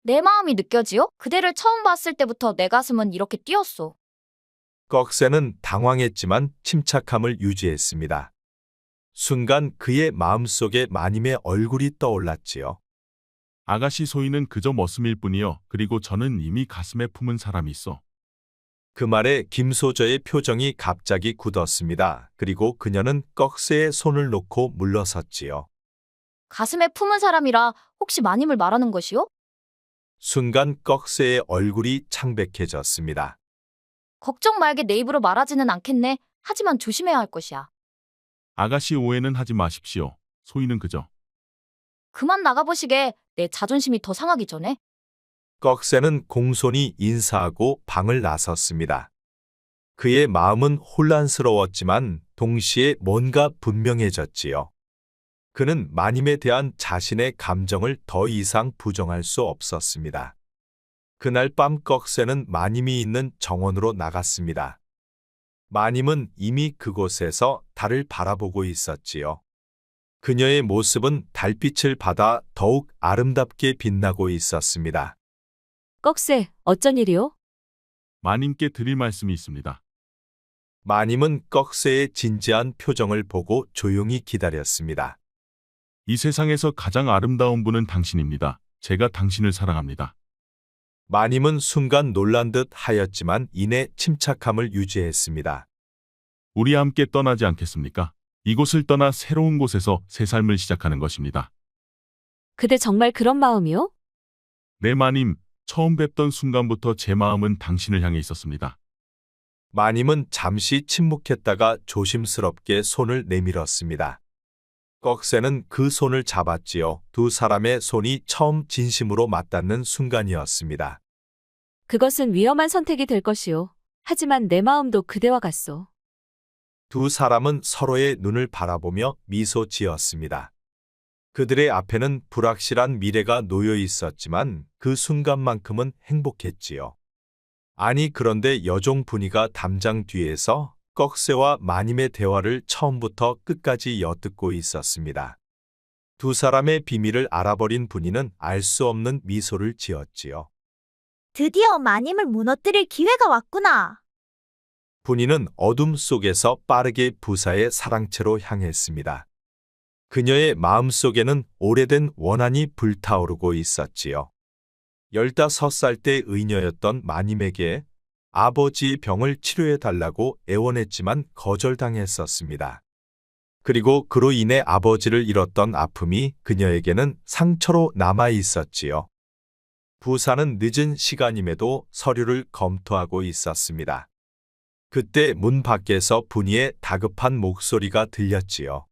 내 마음이 느껴지요? 그대를 처음 봤을 때부터 내 가슴은 이렇게 뛰었소. 꺽쇠는 당황했지만 침착함을 유지했습니다. 순간 그의 마음속에 마님의 얼굴이 떠올랐지요. 아가씨 소희는 그저 머슴일 뿐이요. 그리고 저는 이미 가슴에 품은 사람이 있어. 그 말에 김소저의 표정이 갑자기 굳었습니다. 그리고 그녀는 꺽쇠의 손을 놓고 물러섰지요. 가슴에 품은 사람이라 혹시 마님을 말하는 것이요? 순간 꺽쇠의 얼굴이 창백해졌습니다. 걱정 말게 내 입으로 말하지는 않겠네. 하지만 조심해야 할 것이야. 아가씨 오해는 하지 마십시오. 소희는 그저 그만 나가보시게. 내 자존심이 더 상하기 전에. 꺽쇠는 공손히 인사하고 방을 나섰습니다. 그의 마음은 혼란스러웠지만 동시에 뭔가 분명해졌지요. 그는 마님에 대한 자신의 감정을 더 이상 부정할 수 없었습니다. 그날 밤 꺽쇠는 마님이 있는 정원으로 나갔습니다. 마님은 이미 그곳에서 달을 바라보고 있었지요. 그녀의 모습은 달빛을 받아 더욱 아름답게 빛나고 있었습니다. 꺽쇠, 어쩐 일이오? 마님께 드릴 말씀이 있습니다. 마님은 꺽쇠의 진지한 표정을 보고 조용히 기다렸습니다. 이 세상에서 가장 아름다운 분은 당신입니다. 제가 당신을 사랑합니다. 마님은 순간 놀란 듯 하였지만 이내 침착함을 유지했습니다. 우리 함께 떠나지 않겠습니까? 이곳을 떠나 새로운 곳에서 새 삶을 시작하는 것입니다. 그대 정말 그런 마음이오? 네, 마님. 처음 뵙던 순간부터 제 마음은 당신을 향해 있었습니다. 마님은 잠시 침묵했다가 조심스럽게 손을 내밀었습니다. 꺽쇠는 그 손을 잡았지요. 두 사람의 손이 처음 진심으로 맞닿는 순간이었습니다. 그것은 위험한 선택이 될 것이오. 하지만 내 마음도 그대와 같소. 두 사람은 서로의 눈을 바라보며 미소 지었습니다. 그들의 앞에는 불확실한 미래가 놓여 있었지만 그 순간만큼은 행복했지요. 아니 그런데 여종 분이가 담장 뒤에서 꺽쇠와 마님의 대화를 처음부터 끝까지 엿듣고 있었습니다. 두 사람의 비밀을 알아버린 분이는 알 수 없는 미소를 지었지요. 드디어 마님을 무너뜨릴 기회가 왔구나. 분이는 어둠 속에서 빠르게 부사의 사랑채로 향했습니다. 그녀의 마음속에는 오래된 원한이 불타오르고 있었지요. 15살 때 의녀였던 마님에게 아버지의 병을 치료해달라고 애원했지만 거절당했었습니다. 그리고 그로 인해 아버지를 잃었던 아픔이 그녀에게는 상처로 남아 있었지요. 부사는 늦은 시간임에도 서류를 검토하고 있었습니다. 그때 문 밖에서 분이의 다급한 목소리가 들렸지요.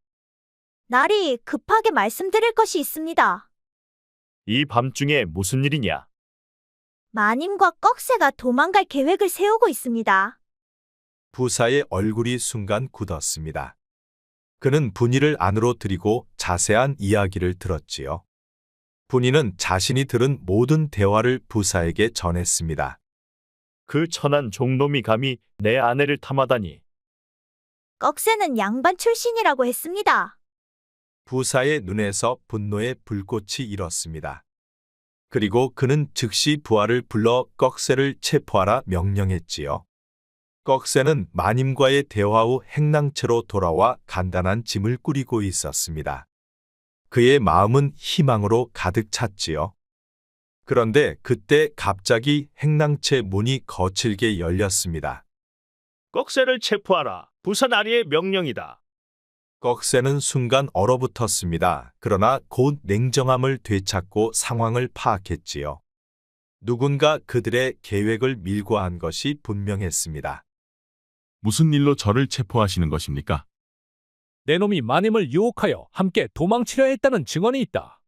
날이 급하게 말씀드릴 것이 있습니다. 이 밤중에 무슨 일이냐? 마님과 꺽쇠가 도망갈 계획을 세우고 있습니다. 부사의 얼굴이 순간 굳었습니다. 그는 분이를 안으로 들이고 자세한 이야기를 들었지요. 분이는 자신이 들은 모든 대화를 부사에게 전했습니다. 그 천한 종놈이 감히 내 아내를 탐하다니. 꺽쇠는 양반 출신이라고 했습니다. 부사의 눈에서 분노의 불꽃이 일었습니다. 그리고 그는 즉시 부하를 불러 꺽쇠를 체포하라 명령했지요. 꺽쇠는 마님과의 대화 후 행랑채로 돌아와 간단한 짐을 꾸리고 있었습니다. 그의 마음은 희망으로 가득 찼지요. 그런데 그때 갑자기 행랑채 문이 거칠게 열렸습니다. 꺽쇠를 체포하라. 부사나리의 명령이다. 꺽쇠는 순간 얼어붙었습니다. 그러나 곧 냉정함을 되찾고 상황을 파악했지요. 누군가 그들의 계획을 밀고한 것이 분명했습니다. 무슨 일로 저를 체포하시는 것입니까? 내 놈이 마님을 유혹하여 함께 도망치려 했다는 증언이 있다.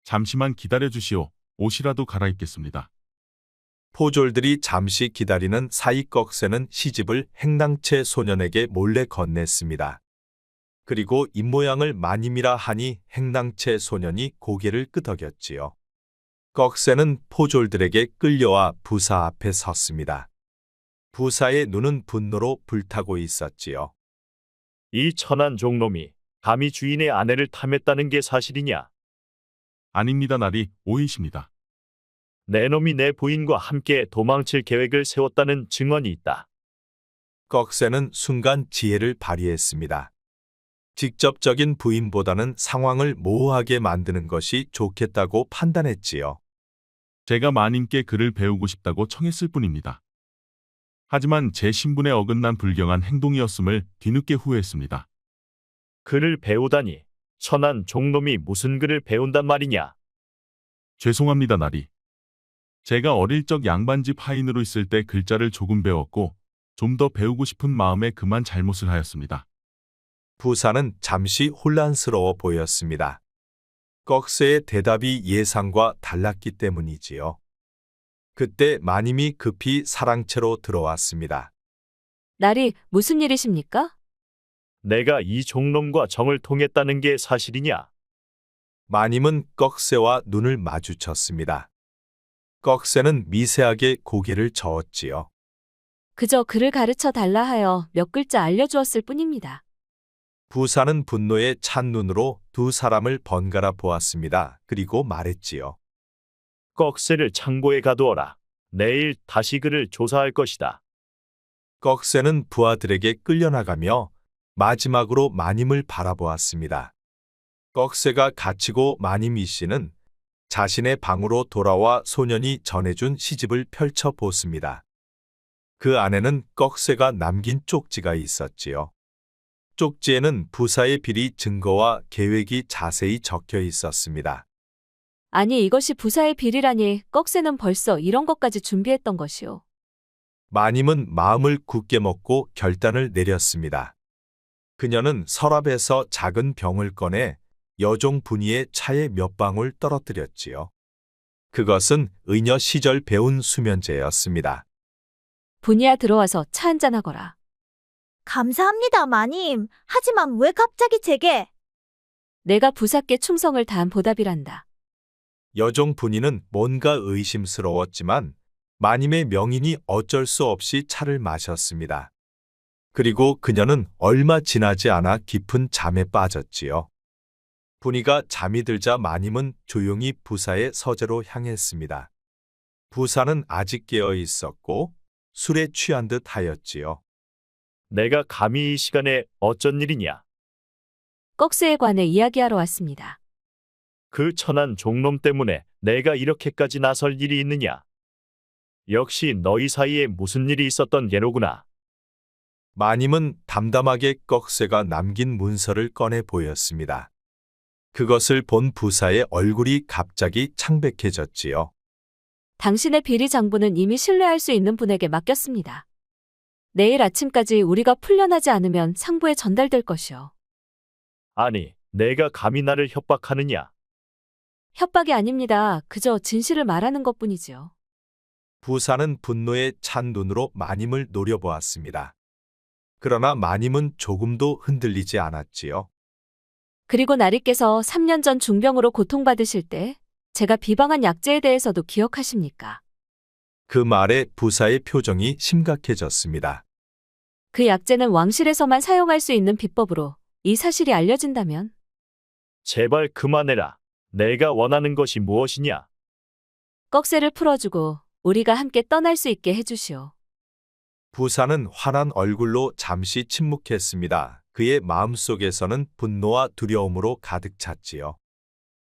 잠시만 기다려 주시오. 옷이라도 갈아입겠습니다. 포졸들이 잠시 기다리는 사이 꺽쇠는 시집을 행랑채 소년에게 몰래 건넸습니다. 그리고 입모양을 마님이라 하니 행랑채 소년이 고개를 끄덕였지요. 꺽쇠는 포졸들에게 끌려와 부사 앞에 섰습니다. 부사의 눈은 분노로 불타고 있었지요. 이 천한 종놈이 감히 주인의 아내를 탐했다는 게 사실이냐? 아닙니다, 나리. 오해이십니다. 내 놈이 내 부인과 함께 도망칠 계획을 세웠다는 증언이 있다. 꺽쇠는 순간 지혜를 발휘했습니다. 직접적인 부인보다는 상황을 모호하게 만드는 것이 좋겠다고 판단했지요. 제가 마님께 글을 배우고 싶다고 청했을 뿐입니다. 하지만 제 신분에 어긋난 불경한 행동이었음을 뒤늦게 후회했습니다. 글을 배우다니. 천한 종놈이 무슨 글을 배운단 말이냐? 죄송합니다, 나리. 제가 어릴 적 양반집 하인으로 있을 때 글자를 조금 배웠고 좀 더 배우고 싶은 마음에 그만 잘못을 하였습니다. 부사는 잠시 혼란스러워 보였습니다. 꺽쇠의 대답이 예상과 달랐기 때문이지요. 그때 마님이 급히 사랑채로 들어왔습니다. 나리, 무슨 일이십니까? 내가 이 종놈과 정을 통했다는 게 사실이냐? 마님은 꺽쇠와 눈을 마주쳤습니다. 꺽쇠는 미세하게 고개를 저었지요. 그저 글을 가르쳐 달라 하여 몇 글자 알려주었을 뿐입니다. 부사는 분노에 찬 눈으로 두 사람을 번갈아 보았습니다. 그리고 말했지요. 꺽쇠를 창고에 가두어라. 내일 다시 그를 조사할 것이다. 꺽쇠는 부하들에게 끌려나가며 마지막으로 마님을 바라보았습니다. 꺽쇠가 갇히고 마님 이 씨는 자신의 방으로 돌아와 소년이 전해준 시집을 펼쳐 보습니다. 그 안에는 꺽쇠가 남긴 쪽지가 있었지요. 쪽지에는 부사의 비리 증거와 계획이 자세히 적혀 있었습니다. 아니, 이것이 부사의 비리라니 꺽쇠는 벌써 이런 것까지 준비했던 것이오. 마님은 마음을 굳게 먹고 결단을 내렸습니다. 그녀는 서랍에서 작은 병을 꺼내 여종 분이의 차에 몇 방울 떨어뜨렸지요. 그것은 의녀 시절 배운 수면제였습니다. 분이야, 들어와서 차 한잔하거라. 감사합니다, 마님. 하지만 왜 갑자기 제게? 내가 부사께 충성을 다한 보답이란다. 여종 분이는 뭔가 의심스러웠지만 마님의 명인이 어쩔 수 없이 차를 마셨습니다. 그리고 그녀는 얼마 지나지 않아 깊은 잠에 빠졌지요. 분이가 잠이 들자 마님은 조용히 부사의 서재로 향했습니다. 부사는 아직 깨어 있었고 술에 취한 듯 하였지요. 내가 감히 이 시간에 어쩐 일이냐? 꺽쇠에 관해 이야기하러 왔습니다. 그 천한 종놈 때문에 내가 이렇게까지 나설 일이 있느냐? 역시 너희 사이에 무슨 일이 있었던 게로구나. 마님은 담담하게 꺽쇠가 남긴 문서를 꺼내 보였습니다. 그것을 본 부사의 얼굴이 갑자기 창백해졌지요. 당신의 비리 장부는 이미 신뢰할 수 있는 분에게 맡겼습니다. 내일 아침까지 우리가 풀려나지 않으면 상부에 전달될 것이오. 아니, 내가 감히 나를 협박하느냐? 협박이 아닙니다. 그저 진실을 말하는 것뿐이지요. 부사는 분노에 찬 눈으로 마님을 노려보았습니다. 그러나 마님은 조금도 흔들리지 않았지요. 그리고 나리께서 3년 전 중병으로 고통받으실 때 제가 비방한 약재에 대해서도 기억하십니까? 그 말에 부사의 표정이 심각해졌습니다. 그 약재는 왕실에서만 사용할 수 있는 비법으로 이 사실이 알려진다면? 제발 그만해라. 내가 원하는 것이 무엇이냐? 꺽쇠를 풀어주고 우리가 함께 떠날 수 있게 해주시오. 부사는 환한 얼굴로 잠시 침묵했습니다. 그의 마음속에서는 분노와 두려움으로 가득 찼지요.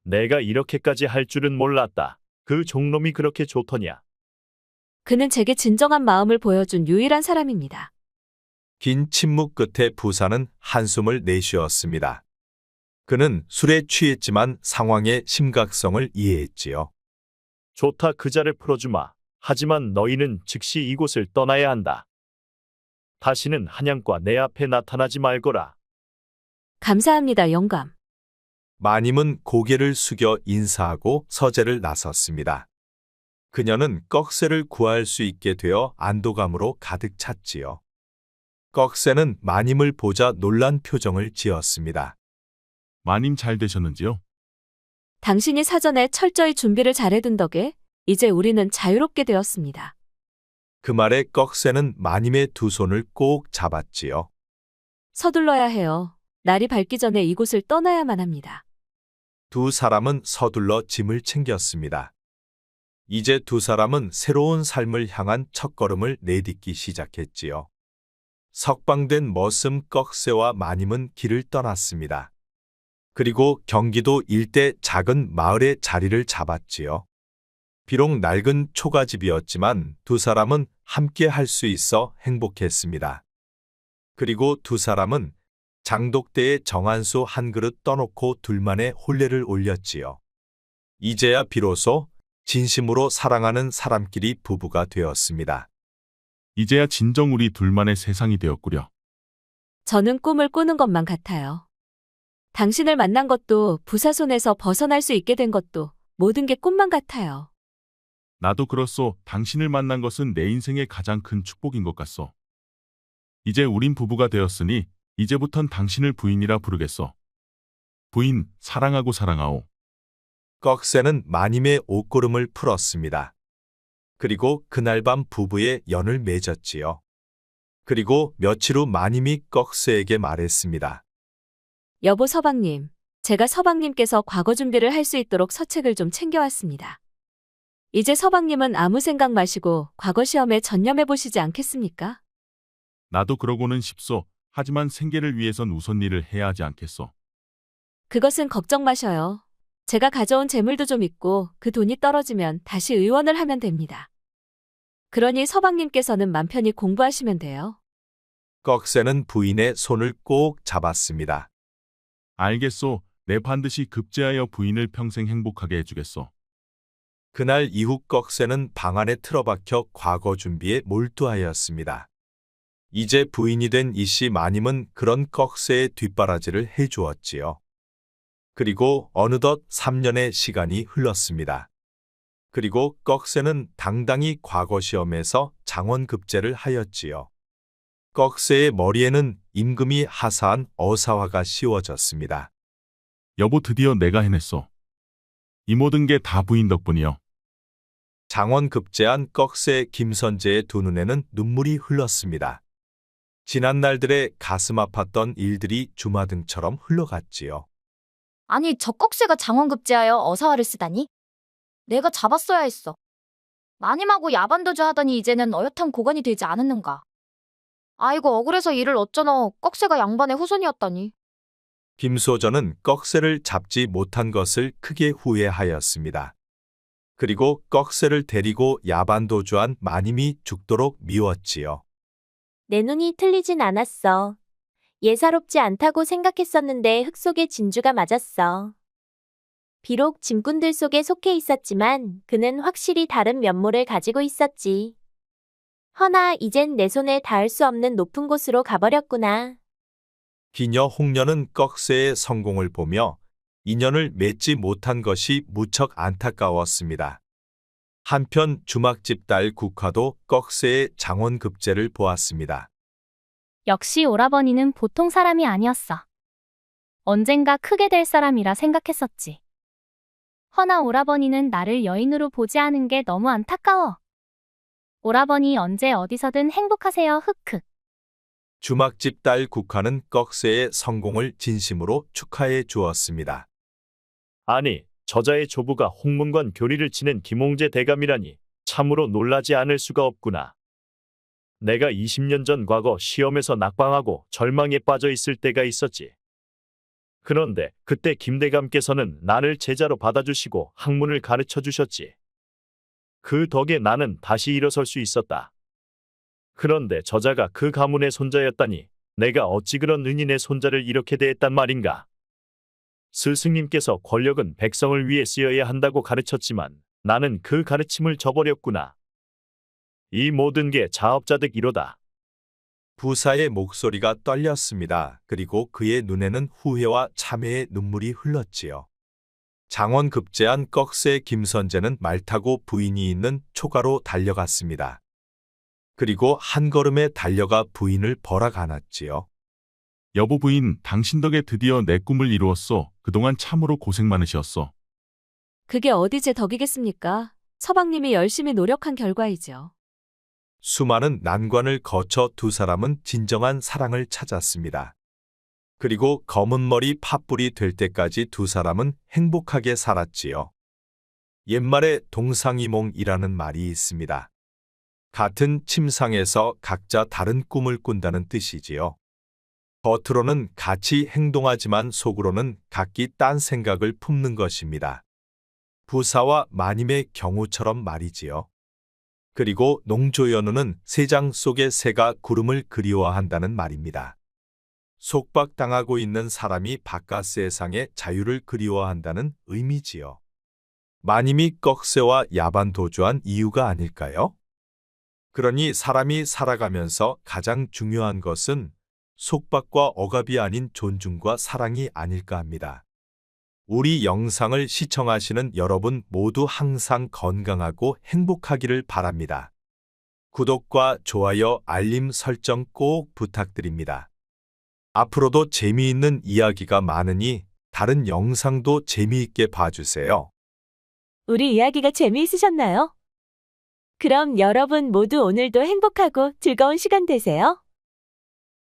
내가 이렇게까지 할 줄은 몰랐다. 그 종놈이 그렇게 좋더냐? 그는 제게 진정한 마음을 보여준 유일한 사람입니다. 긴 침묵 끝에 부사는 한숨을 내쉬었습니다. 그는 술에 취했지만 상황의 심각성을 이해했지요. 좋다, 그자를 풀어주마. 하지만 너희는 즉시 이곳을 떠나야 한다. 다시는 한양과 내 앞에 나타나지 말거라. 감사합니다, 영감. 마님은 고개를 숙여 인사하고 서재를 나섰습니다. 그녀는 꺽쇠를 구할 수 있게 되어 안도감으로 가득 찼지요. 꺽쇠는 마님을 보자 놀란 표정을 지었습니다. 마님 잘 되셨는지요? 당신이 사전에 철저히 준비를 잘해둔 덕에 이제 우리는 자유롭게 되었습니다. 그 말에 꺽쇠는 마님의 두 손을 꼭 잡았지요. 서둘러야 해요. 날이 밝기 전에 이곳을 떠나야만 합니다. 두 사람은 서둘러 짐을 챙겼습니다. 이제 두 사람은 새로운 삶을 향한 첫걸음을 내딛기 시작했지요. 석방된 머슴 꺽쇠와 마님은 길을 떠났습니다. 그리고 경기도 일대 작은 마을에 자리를 잡았지요. 비록 낡은 초가집이었지만 두 사람은 함께 할 수 있어 행복했습니다. 그리고 두 사람은 장독대에 정한수 한 그릇 떠놓고 둘만의 혼례를 올렸지요. 이제야 비로소 진심으로 사랑하는 사람끼리 부부가 되었습니다. 이제야 진정 우리 둘만의 세상이 되었구려. 저는 꿈을 꾸는 것만 같아요. 당신을 만난 것도 부사손에서 벗어날 수 있게 된 것도 모든 게 꿈만 같아요. 나도 그렇소. 당신을 만난 것은 내 인생의 가장 큰 축복인 것 같소. 이제 우린 부부가 되었으니 이제부턴 당신을 부인이라 부르겠소. 부인, 사랑하고 사랑하오. 꺽쇠는 마님의 옷고름을 풀었습니다. 그리고 그날 밤 부부의 연을 맺었지요. 그리고 며칠 후 마님이 꺽쇠에게 말했습니다. 여보 서방님, 제가 서방님께서 과거 준비를 할 수 있도록 서책을 좀 챙겨왔습니다. 이제 서방님은 아무 생각 마시고 과거 시험에 전념해 보시지 않겠습니까? 나도 그러고는 싶소. 하지만 생계를 위해선 우선 일을 해야 하지 않겠소. 그것은 걱정 마셔요. 제가 가져온 재물도 좀 있고 그 돈이 떨어지면 다시 의원을 하면 됩니다. 그러니 서방님께서는 맘 편히 공부하시면 돼요. 꺽쇠는 부인의 손을 꼭 잡았습니다. 알겠소. 내 반드시 급제하여 부인을 평생 행복하게 해주겠소. 그날 이후 꺽쇠는 방 안에 틀어박혀 과거 준비에 몰두하였습니다. 이제 부인이 된 이씨 마님은 그런 꺽쇠의 뒷바라지를 해주었지요. 그리고 어느덧 3년의 시간이 흘렀습니다. 그리고 꺽쇠는 당당히 과거 시험에서 장원급제를 하였지요. 꺽쇠의 머리에는 임금이 하사한 어사화가 씌워졌습니다. 여보, 드디어 내가 해냈소. 이 모든 게 다 부인 덕분이요. 장원급제한 꺽쇠 김선재의 두 눈에는 눈물이 흘렀습니다. 지난 날들의 가슴 아팠던 일들이 주마등처럼 흘러갔지요. 아니, 저 꺽쇠가 장원급제하여 어사화를 쓰다니? 내가 잡았어야 했어. 마님하고 야반도주 하더니 이제는 어엿한 고관이 되지 않았는가. 아이고, 억울해서 이를 어쩌노. 꺽쇠가 양반의 후손이었다니. 김소전은 꺽쇠를 잡지 못한 것을 크게 후회하였습니다. 그리고 꺽쇠를 데리고 야반도주한 마님이 죽도록 미웠지요. 내 눈이 틀리진 않았어. 예사롭지 않다고 생각했었는데 흙 속에 진주가 맞았어. 비록 짐꾼들 속에 속해 있었지만 그는 확실히 다른 면모를 가지고 있었지. 허나 이젠 내 손에 닿을 수 없는 높은 곳으로 가버렸구나. 기녀 홍녀는 꺽쇠의 성공을 보며 인연을 맺지 못한 것이 무척 안타까웠습니다. 한편 주막집 딸 국화도 꺽쇠의 장원급제를 보았습니다. 역시 오라버니는 보통 사람이 아니었어. 언젠가 크게 될 사람이라 생각했었지. 허나 오라버니는 나를 여인으로 보지 않은 게 너무 안타까워. 오라버니 언제 어디서든 행복하세요. 흑흑. 주막집 딸 국화는 꺽쇠의 성공을 진심으로 축하해 주었습니다. 아니, 저자의 조부가 홍문관 교리를 지낸 김홍재 대감이라니 참으로 놀라지 않을 수가 없구나. 내가 20년 전 과거 시험에서 낙방하고 절망에 빠져 있을 때가 있었지. 그런데 그때 김 대감께서는 나를 제자로 받아주시고 학문을 가르쳐 주셨지. 그 덕에 나는 다시 일어설 수 있었다. 그런데 저자가 그 가문의 손자였다니 내가 어찌 그런 은인의 손자를 이렇게 대했단 말인가. 스승님께서 권력은 백성을 위해 쓰여야 한다고 가르쳤지만 나는 그 가르침을 저버렸구나. 이 모든 게 자업자득이로다. 부사의 목소리가 떨렸습니다. 그리고 그의 눈에는 후회와 참회의 눈물이 흘렀지요. 장원 급제한 꺽쇠 김선재는 말 타고 부인이 있는 초가로 달려갔습니다. 그리고 한 걸음에 달려가 부인을 벌학 안았지요. 여보 부인, 당신 덕에 드디어 내 꿈을 이루었소. 그동안 참으로 고생 많으셨소. 그게 어디 제 덕이겠습니까? 서방님이 열심히 노력한 결과이죠. 수많은 난관을 거쳐 두 사람은 진정한 사랑을 찾았습니다. 그리고 검은 머리 팥불이 될 때까지 두 사람은 행복하게 살았지요. 옛말에 동상이몽이라는 말이 있습니다. 같은 침상에서 각자 다른 꿈을 꾼다는 뜻이지요. 겉으로는 같이 행동하지만 속으로는 각기 딴 생각을 품는 것입니다. 부사와 마님의 경우처럼 말이지요. 그리고 농조연우는 새장 속의 새가 구름을 그리워한다는 말입니다. 속박당하고 있는 사람이 바깥 세상의 자유를 그리워한다는 의미지요. 마님이 꺽쇠와 야반도주한 이유가 아닐까요? 그러니 사람이 살아가면서 가장 중요한 것은 속박과 억압이 아닌 존중과 사랑이 아닐까 합니다. 우리 영상을 시청하시는 여러분 모두 항상 건강하고 행복하기를 바랍니다. 구독과 좋아요, 알림 설정 꼭 부탁드립니다. 앞으로도 재미있는 이야기가 많으니 다른 영상도 재미있게 봐주세요. 우리 이야기가 재미있으셨나요? 그럼 여러분 모두 오늘도 행복하고 즐거운 시간 되세요.